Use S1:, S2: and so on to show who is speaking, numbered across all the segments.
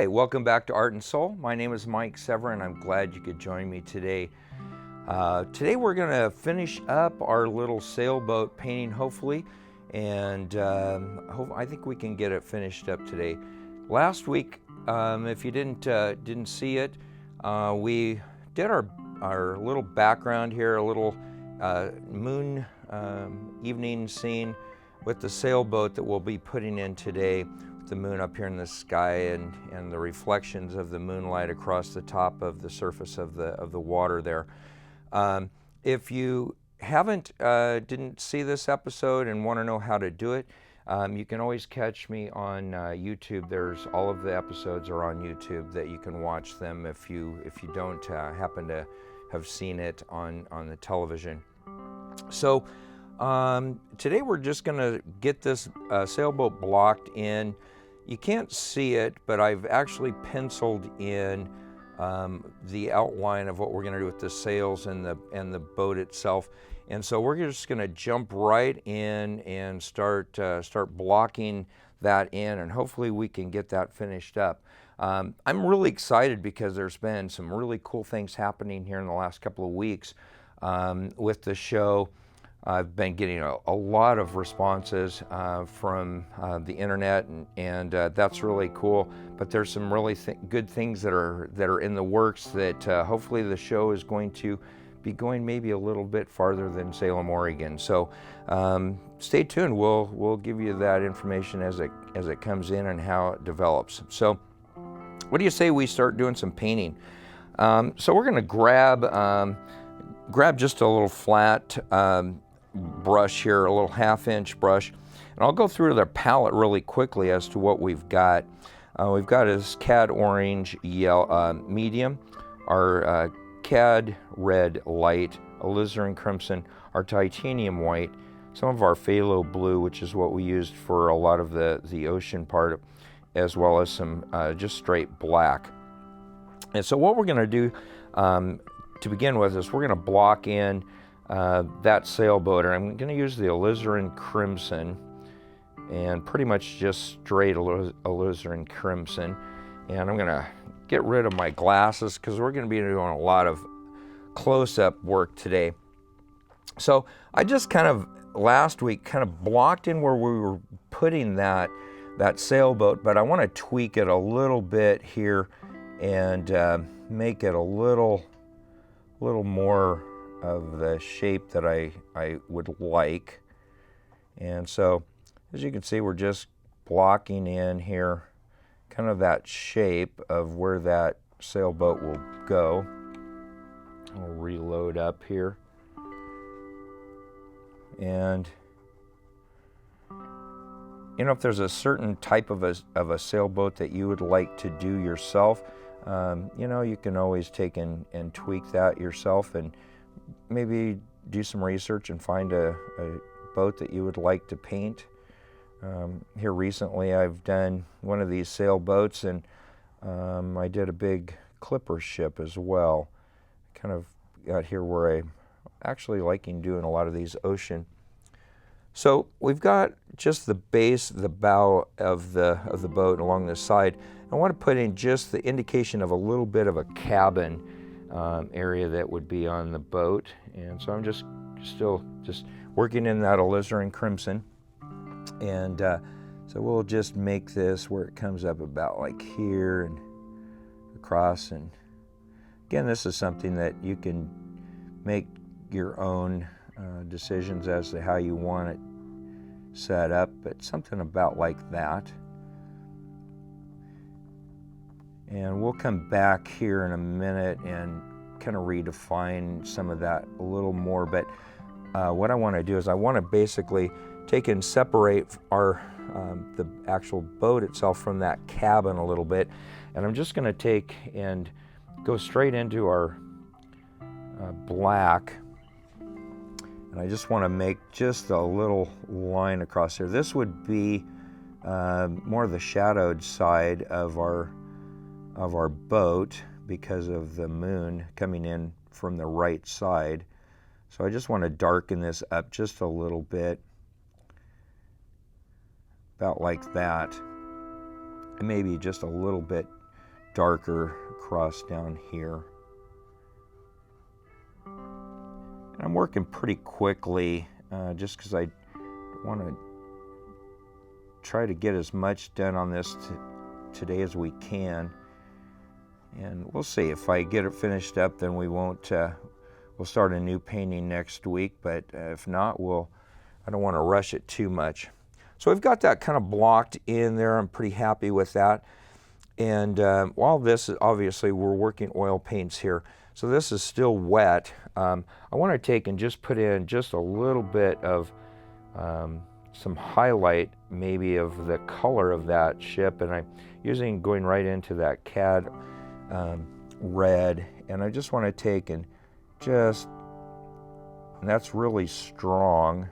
S1: Hi, welcome back to Art and Soul. My name is Mike Severin. I'm glad you could join me today. Today we're going to finish up our little sailboat painting, hopefully, and I think we can get it finished up today. Last week, if you didn't see it, we did our little background here, a little moon evening scene with the sailboat that we'll be putting in today. The moon up here in the sky and the reflections of the moonlight across the top of the surface of the water there. If you didn't see this episode and want to know how to do it, you can always catch me on YouTube. There's all of the episodes are on YouTube that you can watch them if you don't happen to have seen it on the television. So today we're just going to get this sailboat blocked in. You can't see it, but I've actually penciled in the outline of what we're going to do with the sails and the boat itself. And so we're just going to jump right in and start blocking that in, and hopefully we can get that finished up. I'm really excited because there's been some really cool things happening here in the last couple of weeks with the show. I've been getting a lot of responses from the internet, and that's really cool. But there's some really good things that are in the works that hopefully the show is going to be going maybe a little bit farther than Salem, Oregon. So stay tuned. We'll give you that information as it comes in and how it develops. So what do you say we start doing some painting? So we're going to grab just a little flat brush here, a little 1/2-inch brush, and I'll go through the palette really quickly as to what we've got. We've got this cad orange yellow medium, our cad red light, alizarin crimson, our titanium white, some of our phthalo blue, which is what we used for a lot of the ocean part, as well as some just straight black. And so what we're going to do to begin with is we're going to block in that sailboat, and I'm going to use the alizarin crimson, and pretty much just straight alizarin crimson. And I'm going to get rid of my glasses because we're going to be doing a lot of close-up work today. So I just last week blocked in where we were putting that sailboat, but I want to tweak it a little bit here and make it a little more of the shape that I would like. And so as you can see, we're just blocking in here kind of that shape of where that sailboat will go. I'll reload up here. And if there's a certain type of a sailboat that you would like to do yourself, you can always take and tweak that yourself and maybe do some research and find a boat that you would like to paint. Here recently I've done one of these sailboats, and I did a big clipper ship as well. Kind of got here where I'm actually liking doing a lot of these ocean. So we've got just the base, the bow of the boat along the side. I want to put in just the indication of a little bit of a cabin area that would be on the boat. And so I'm still working in that alizarin crimson. And so we'll just make this where it comes up about like here and across. And again, this is something that you can make your own decisions as to how you want it set up, but something about like that. And we'll come back here in a minute and kind of redefine some of that a little more. But what I want to do is I want to basically take and separate the actual boat itself from that cabin a little bit. And I'm just going to take and go straight into our black. And I just want to make just a little line across here. This would be more the shadowed side of our boat because of the moon coming in from the right side. So I just want to darken this up just a little bit, about like that, and maybe just a little bit darker across down here. And I'm working pretty quickly just because I want to try to get as much done on this today as we can. And we'll see. If I get it finished up, then we won't, we'll start a new painting next week. But if not, I don't want to rush it too much. So we've got that kind of blocked in there. I'm pretty happy with that. And while this is, obviously, we're working oil paints here. So this is still wet. I want to take and just put in just a little bit of some highlight, maybe of the color of that ship. And I'm using going right into that cad red. And I just want to take and just, and that's really strong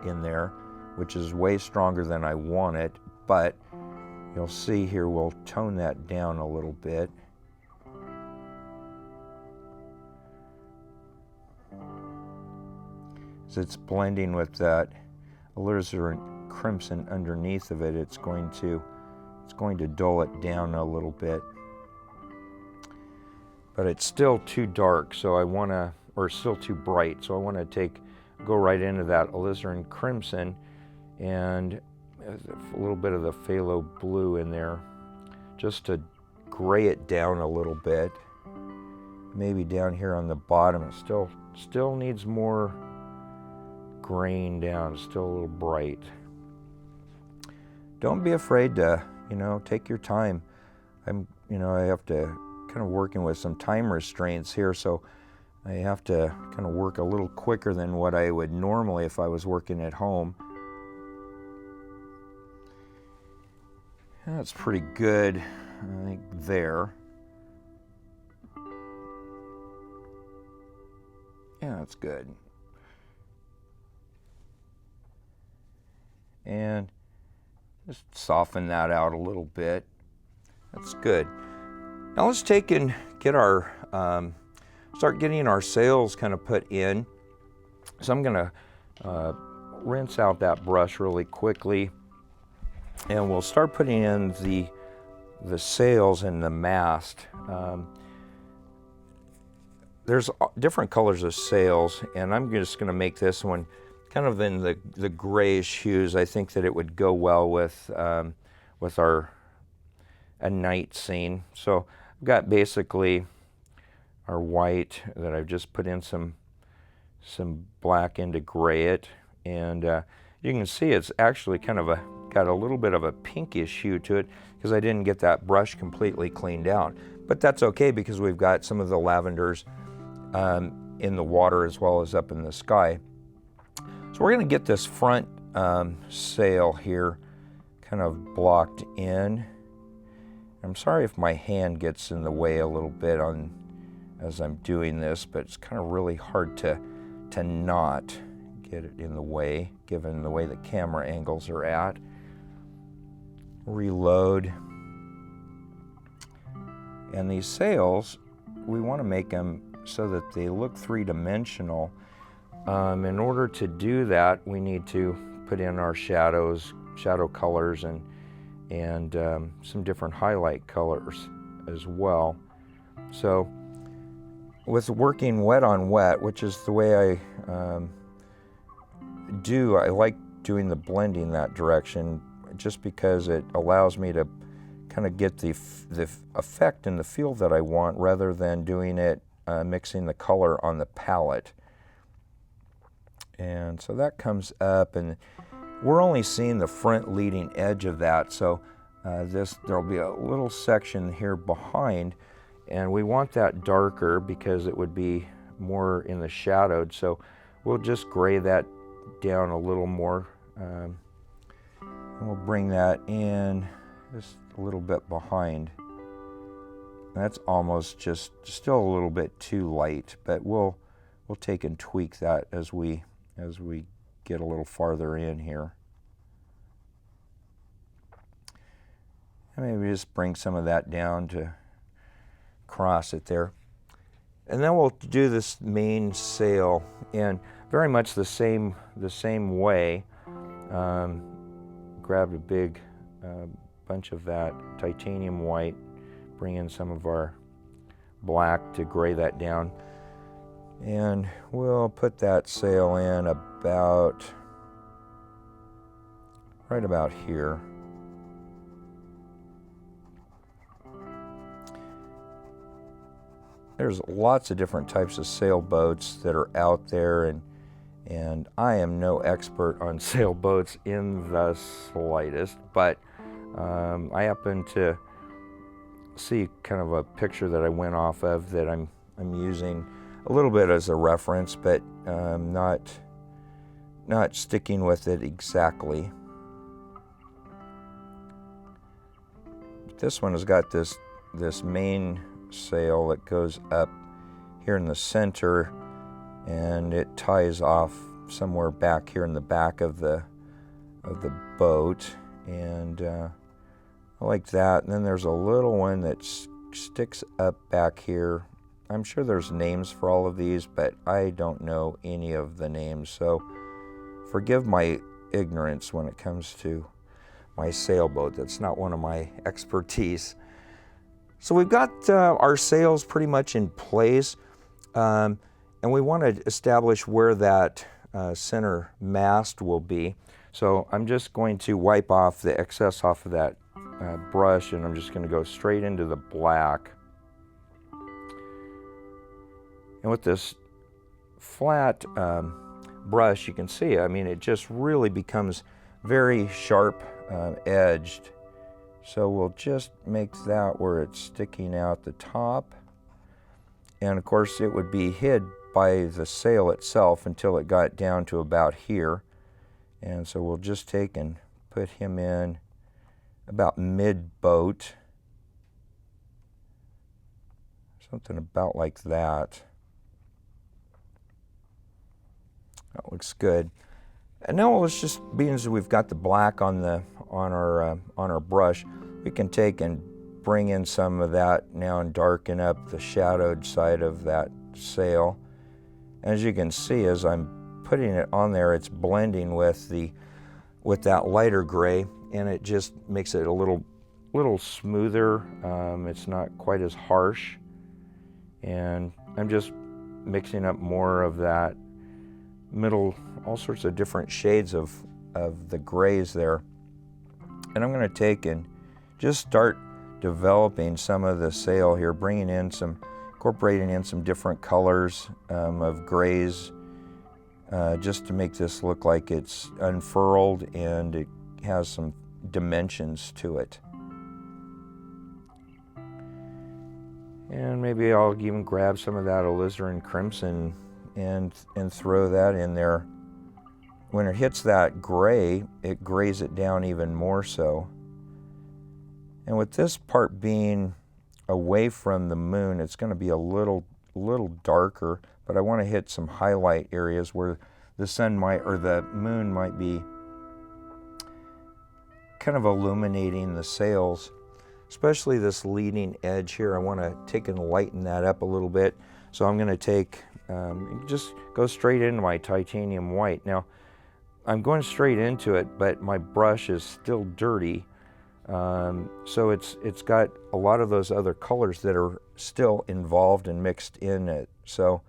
S1: in there, which is way stronger than I want it, but you'll see here we'll tone that down a little bit. As it's blending with that alizarin crimson underneath of it, it's going to dull it down a little bit. But it's still too dark, so I want to, or still too bright, so I want to go right into that alizarin crimson and a little bit of the phthalo blue in there, just to gray it down a little bit. Maybe down here on the bottom, it still needs more grain down, still a little bright. Don't be afraid to, take your time. I have to kind of working with some time restraints here, so I have to kind of work a little quicker than what I would normally if I was working at home. That's pretty good, I think, there. Yeah, that's good. And just soften that out a little bit. That's good. Now let's take and get our, start getting our sails kind of put in. So I'm gonna rinse out that brush really quickly, and we'll start putting in the sails and the mast. There's different colors of sails, and I'm just gonna make this one kind of in the grayish hues. I think that it would go well with a night scene. So I've got basically our white that I've just put in some black in to gray it, and you can see it's actually kind of got a little bit of a pinkish hue to it because I didn't get that brush completely cleaned out. But that's okay because we've got some of the lavenders in the water as well as up in the sky. So we're going to get this front sail here kind of blocked in. I'm sorry if my hand gets in the way a little bit as I'm doing this, but it's kind of really hard to not get it in the way, given the way the camera angles are at. Reload. And these sails, we want to make them so that they look three-dimensional. In order to do that, we need to put in our shadow colors, and some different highlight colors as well. So with working wet on wet, which is the way I like doing the blending that direction, just because it allows me to kind of get the effect and the feel that I want, rather than doing it mixing the color on the palette. And so that comes up, and we're only seeing the front leading edge of that, so there'll be a little section here behind, and we want that darker because it would be more in the shadowed, so we'll just gray that down a little more, and we'll bring that in just a little bit behind. That's almost just still a little bit too light, but we'll take and tweak that as we get a little farther in here. And maybe just bring some of that down to cross it there. And then we'll do this main sail, and very much the same way. Grabbed a big bunch of that titanium white, bring in some of our black to gray that down. And we'll put that sail in right about here. There's lots of different types of sailboats that are out there, and I am no expert on sailboats in the slightest, but I happen to see kind of a picture that I went off of that I'm using a little bit as a reference, but not sticking with it exactly. This one has got this main sail that goes up here in the center, and it ties off somewhere back here in the back of the boat, and I like that. And then there's a little one that sticks up back here. I'm sure there's names for all of these, but I don't know any of the names, so forgive my ignorance when it comes to my sailboat. That's not one of my expertise. So we've got our sails pretty much in place, and we want to establish where that center mast will be. So I'm just going to wipe off the excess off of that brush, and I'm just going to go straight into the black. And with this flat brush, you can see, I mean, it just really becomes very sharp edged. So we'll just make that where it's sticking out the top. And of course, it would be hid by the sail itself until it got down to about here. And so we'll just take and put him in about mid-boat. Something about like that. That looks good. And now let's just, being as we've got the black on our brush, we can take and bring in some of that now and darken up the shadowed side of that sail. As you can see, as I'm putting it on there, it's blending with that lighter gray, and it just makes it a little smoother. It's not quite as harsh, and I'm just mixing up more of that middle, all sorts of different shades of the grays there. And I'm going to take and just start developing some of the sail here, incorporating in some different colors of grays, just to make this look like it's unfurled and it has some dimensions to it. And maybe I'll even grab some of that alizarin crimson and throw that in there. When it hits that gray, it grays it down even more so. And with this part being away from the moon, it's going to be a little darker, but I want to hit some highlight areas where the sun might, or the moon might be kind of illuminating the sails, especially this leading edge here. I want to take and lighten that up a little bit. So I'm going to take, just go straight into my titanium white. Now, I'm going straight into it, but my brush is still dirty. So it's got a lot of those other colors that are still involved and mixed in it. So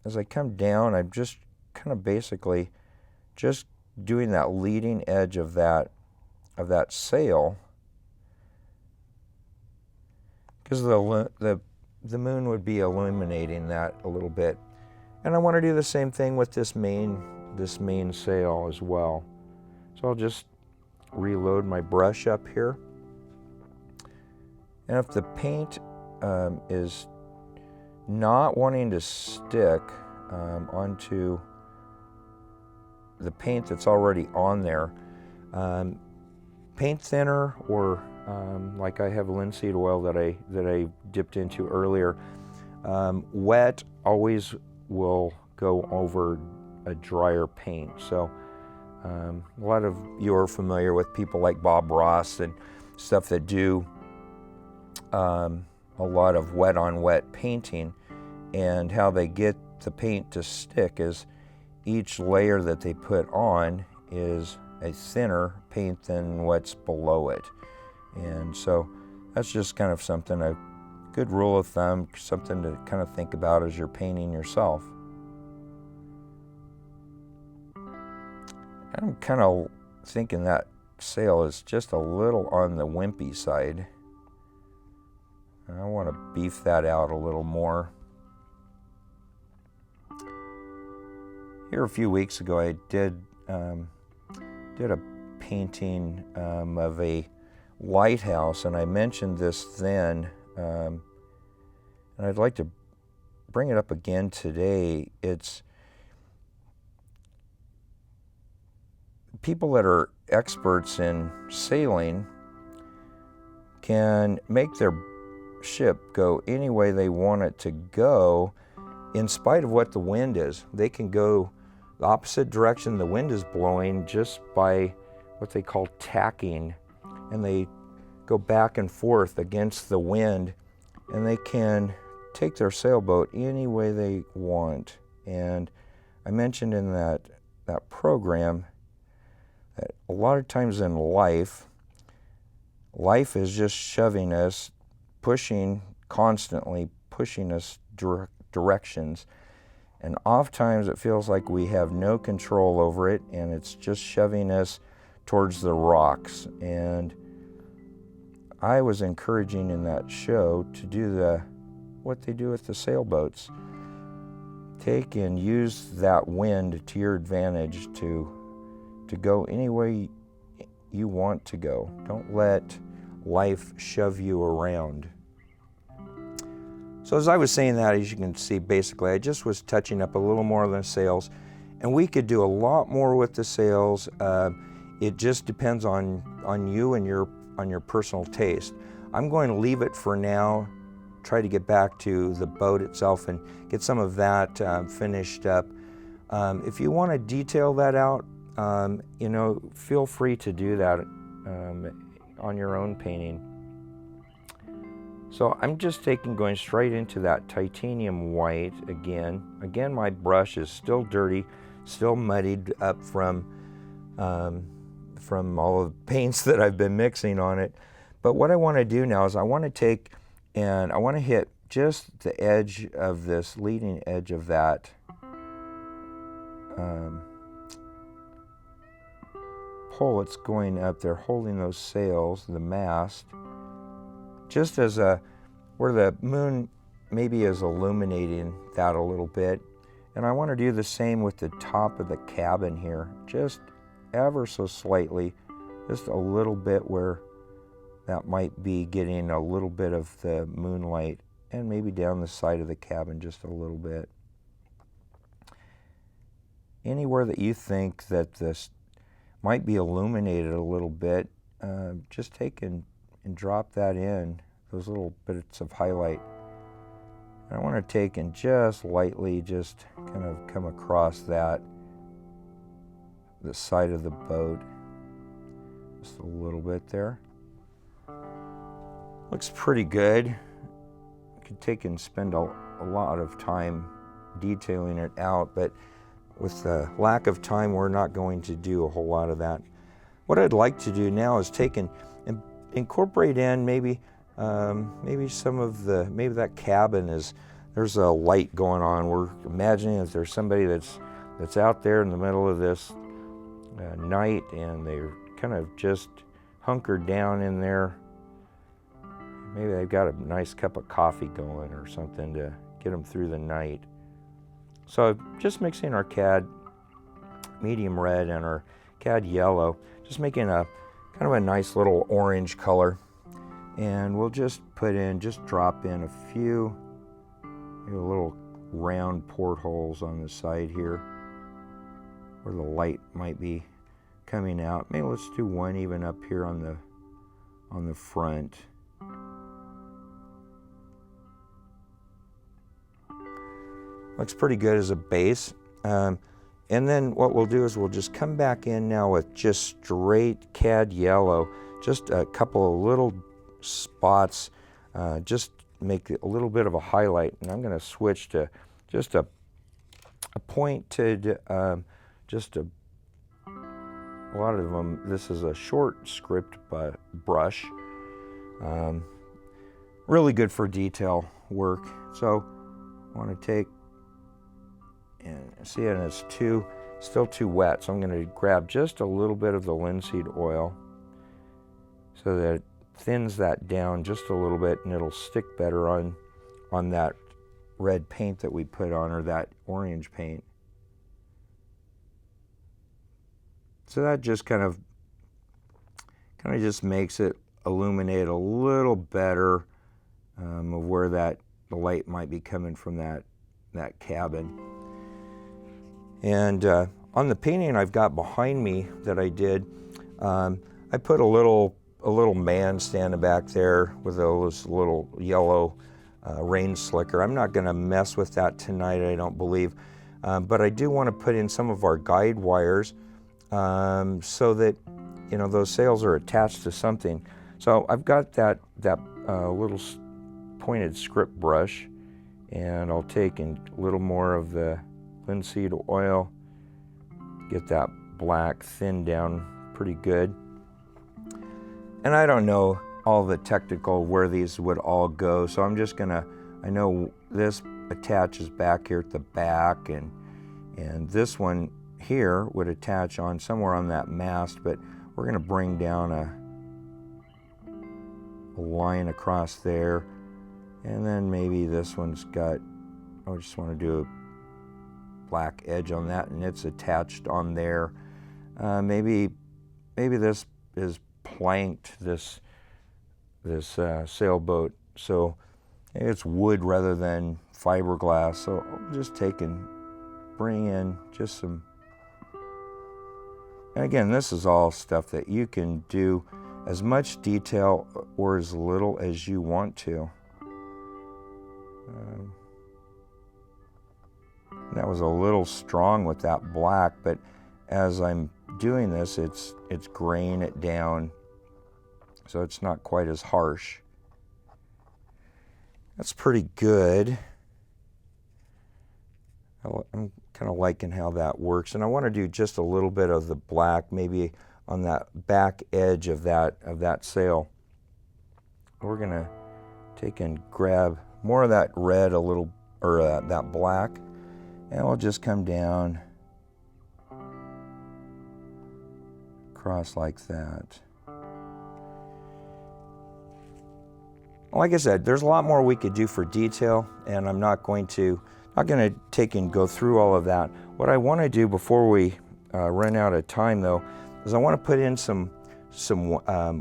S1: as I come down, I'm just kind of basically just doing that leading edge of that sail, because the moon would be illuminating that a little bit. And I want to do the same thing with this main sail as well. So I'll just reload my brush up here. And if the paint is not wanting to stick onto the paint that's already on there, paint thinner, or like I have linseed oil that I dipped into earlier, wet always will go over a drier paint. So a lot of you are familiar with people like Bob Ross and stuff that do a lot of wet on wet painting, and how they get the paint to stick is each layer that they put on is a thinner paint than what's below it. And so that's just kind of something, a good rule of thumb, something to kind of think about as you're painting yourself. I'm kind of thinking that sail is just a little on the wimpy side. I want to beef that out a little more. Here a few weeks ago, I did a painting of a lighthouse, and I mentioned this then, and I'd like to bring it up again today. It's people that are experts in sailing can make their ship go any way they want it to go in spite of what the wind is. They can go the opposite direction the wind is blowing just by what they call tacking, and they go back and forth against the wind, and they can take their sailboat any way they want. And I mentioned in that program that a lot of times in life is just shoving us, constantly pushing us directions. And oftentimes it feels like we have no control over it, and it's just shoving us towards the rocks. And I was encouraging in that show to do what they do with the sailboats. Take and use that wind to your advantage to go any way you want to go. Don't let life shove you around. So as I was saying that, as you can see, basically I just was touching up a little more on the sails, and we could do a lot more with the sails. It just depends on you and your personal taste. I'm going to leave it for now, try to get back to the boat itself and get some of that finished up. If you want to detail that out, feel free to do that on your own painting. So I'm just going straight into that titanium white again. Again, my brush is still dirty, still muddied up from all of the paints that I've been mixing on it. But what I want to do now is I want to take and I want to hit just the edge of this, leading edge of that pole that's going up there, holding those sails, the mast, just as where the moon maybe is illuminating that a little bit. And I want to do the same with the top of the cabin here, just ever so slightly, just a little bit where that might be getting a little bit of the moonlight, and maybe down the side of the cabin just a little bit. Anywhere that you think that this might be illuminated a little bit, just take and drop that in, those little bits of highlight. And I want to take and just lightly just kind of come across the side of the boat, just a little bit there. Looks pretty good. I could take and spend a lot of time detailing it out, but with the lack of time, we're not going to do a whole lot of that. What I'd like to do now is take and incorporate in maybe some of maybe that cabin there's a light going on. We're imagining that there's somebody that's out there in the middle of this night, and they're kind of just hunkered down in there. Maybe they've got a nice cup of coffee going or something to get them through the night. So just mixing our cad medium red and our cad yellow, just making a kind of a nice little orange color. And we'll just drop in a few little round portholes on the side here where the light might be coming out. Maybe let's do one even up here on the front. Looks pretty good as a base. And then what we'll do is we'll just come back in now with just straight cad yellow, just a couple of little spots, just make a little bit of a highlight. And I'm going to switch to just a pointed, just a lot of them. This is a short script brush, really good for detail work. So I want to take and see it, and it's still too wet, so I'm going to grab just a little bit of the linseed oil so that it thins that down just a little bit, and it'll stick better on that red paint that we put on, or that orange paint. So that just kind of just makes it illuminate a little better of where the light might be coming from that cabin. And on the painting I've got behind me that I did, I put a little man standing back there with this little yellow rain slicker. I'm not going to mess with that tonight, I don't believe, but I do want to put in some of our guide wires so that those sails are attached to something. So I've got that little pointed script brush, and I'll take a little more of the linseed oil, get that black thinned down pretty good. And I don't know all the technical where these would all go, so I'm just gonna, I know this attaches back here at the back, and this one here would attach on somewhere on that mast, but we're gonna bring down a line across there, and then maybe this one's got, I just want to do a black edge on that, and it's attached on there. Maybe this is planked, this sailboat, so it's wood rather than fiberglass. So I'll just take and bring in just some, and again, this is all stuff that you can do as much detail or as little as you want to. That was a little strong with that black, but as I'm doing this, it's graying it down, so it's not quite as harsh. That's pretty good. I'm kind of liking how that works, and I want to do just a little bit of the black, maybe on that back edge of that sail. We're gonna take and grab more of that red, a little, or that black, and we'll just come down across like that. Like I said, there's a lot more we could do for detail, and I'm not going to take and go through all of that. What I want to do before we run out of time, though, is I want to put in some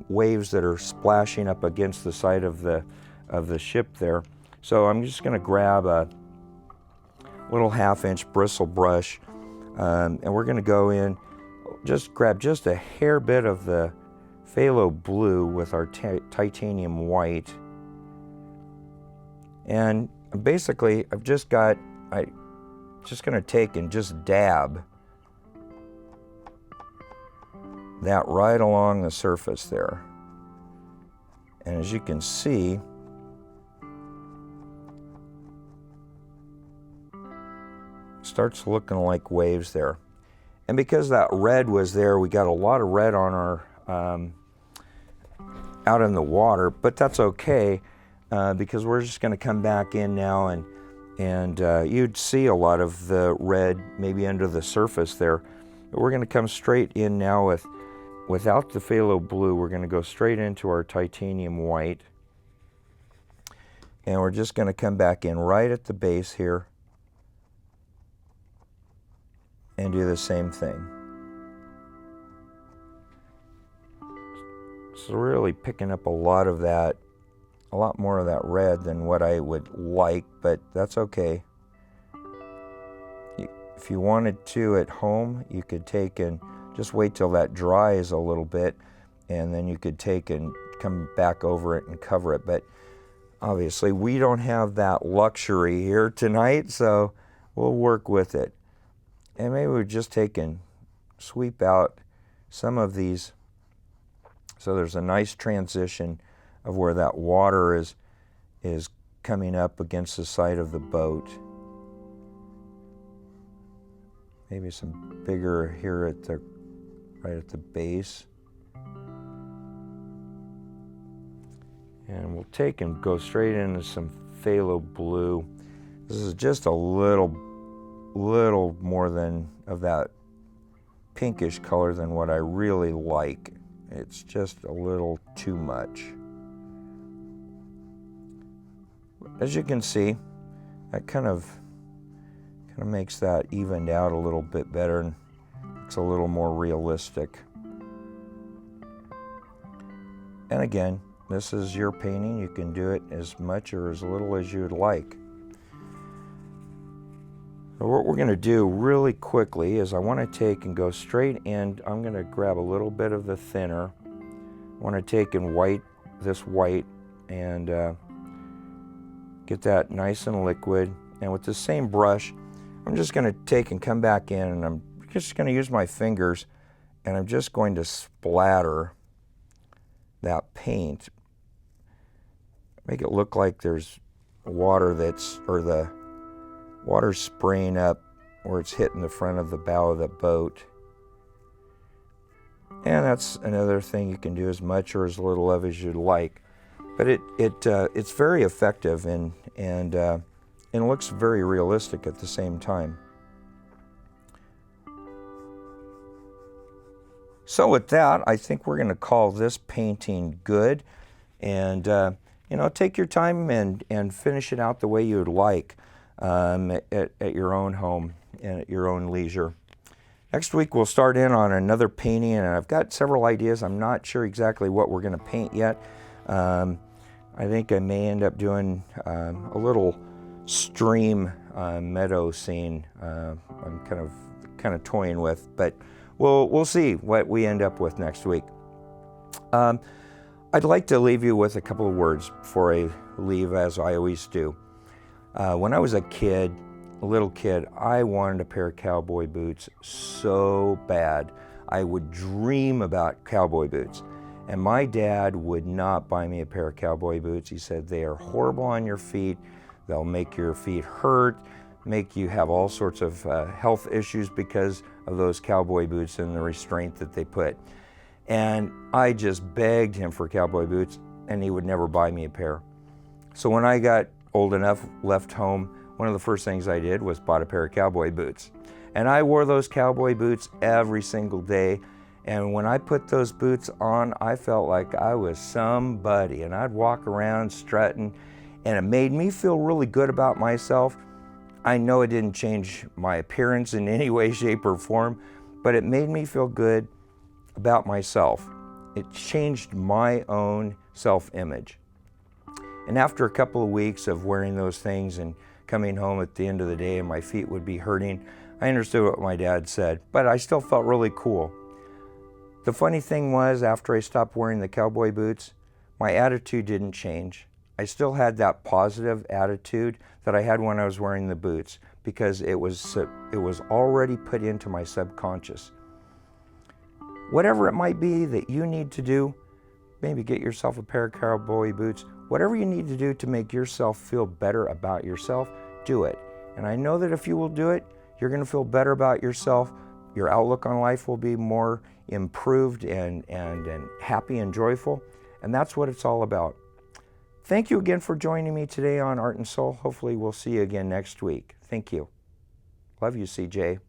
S1: waves that are splashing up against the side of the ship there. So I'm just going to grab a little 1/2-inch bristle brush, and we're going to go in, grab just a hair bit of the phthalo blue with our titanium white. And basically, I'm just going to take and just dab that right along the surface there. And as you can see, starts looking like waves there. And because that red was there, we got a lot of red on our out in the water, but that's okay, because we're just going to come back in now, and you'd see a lot of the red maybe under the surface there. But we're going to come straight in now without the phthalo blue. We're going to go straight into our titanium white, and we're just going to come back in right at the base here and do the same thing. So really picking up a lot more of that red than what I would like, but that's okay. If you wanted to at home, you could take and just wait till that dries a little bit, and then you could take and come back over it and cover it. But obviously we don't have that luxury here tonight, so we'll work with it. And maybe we just take and sweep out some of these, so there's a nice transition of where that water is coming up against the side of the boat. Maybe some bigger here right at the base. And we'll take and go straight into some phthalo blue. This is just a little more than of that pinkish color than what I really like. It's just a little too much. As you can see, that kind of makes that evened out a little bit better and it's a little more realistic. And again, this is your painting. You can do it as much or as little as you'd like. So what we're going to do really quickly is I want to take and go straight in. I'm going to grab a little bit of the thinner. I want to take and this white and get that nice and liquid. And with the same brush, I'm just going to take and come back in, and I'm just going to use my fingers, and I'm just going to splatter that paint. Make it look like there's water the water's spraying up where it's hitting the front of the bow of the boat. And that's another thing you can do, as much or as little of as you'd like. But it's very effective and looks very realistic at the same time. So with that, I think we're going to call this painting good. And take your time and finish it out the way you'd like at your own home and at your own leisure. Next week we'll start in on another painting, and I've got several ideas. I'm not sure exactly what we're going to paint yet. I think I may end up doing a little stream meadow scene. I'm kind of toying with, but we'll see what we end up with next week. I'd like to leave you with a couple of words before I leave, as I always do. When I was a little kid, I wanted a pair of cowboy boots so bad. I would dream about cowboy boots. And my dad would not buy me a pair of cowboy boots. He said, they are horrible on your feet. They'll make your feet hurt, make you have all sorts of health issues because of those cowboy boots and the restraint that they put. And I just begged him for cowboy boots, and he would never buy me a pair. So when I got old enough, left home, one of the first things I did was bought a pair of cowboy boots. And I wore those cowboy boots every single day. And when I put those boots on, I felt like I was somebody. And I'd walk around strutting, and it made me feel really good about myself. I know it didn't change my appearance in any way, shape, or form, but it made me feel good about myself. It changed my own self-image. And after a couple of weeks of wearing those things and coming home at the end of the day and my feet would be hurting, I understood what my dad said, but I still felt really cool. The funny thing was, after I stopped wearing the cowboy boots, my attitude didn't change. I still had that positive attitude that I had when I was wearing the boots, because it was already put into my subconscious. Whatever it might be that you need to do, maybe get yourself a pair of cowboy boots. Whatever you need to do to make yourself feel better about yourself, do it. And I know that if you will do it, you're going to feel better about yourself. Your outlook on life will be more improved and happy and joyful. And that's what it's all about. Thank you again for joining me today on Art and Soul. Hopefully we'll see you again next week. Thank you. Love you, CJ.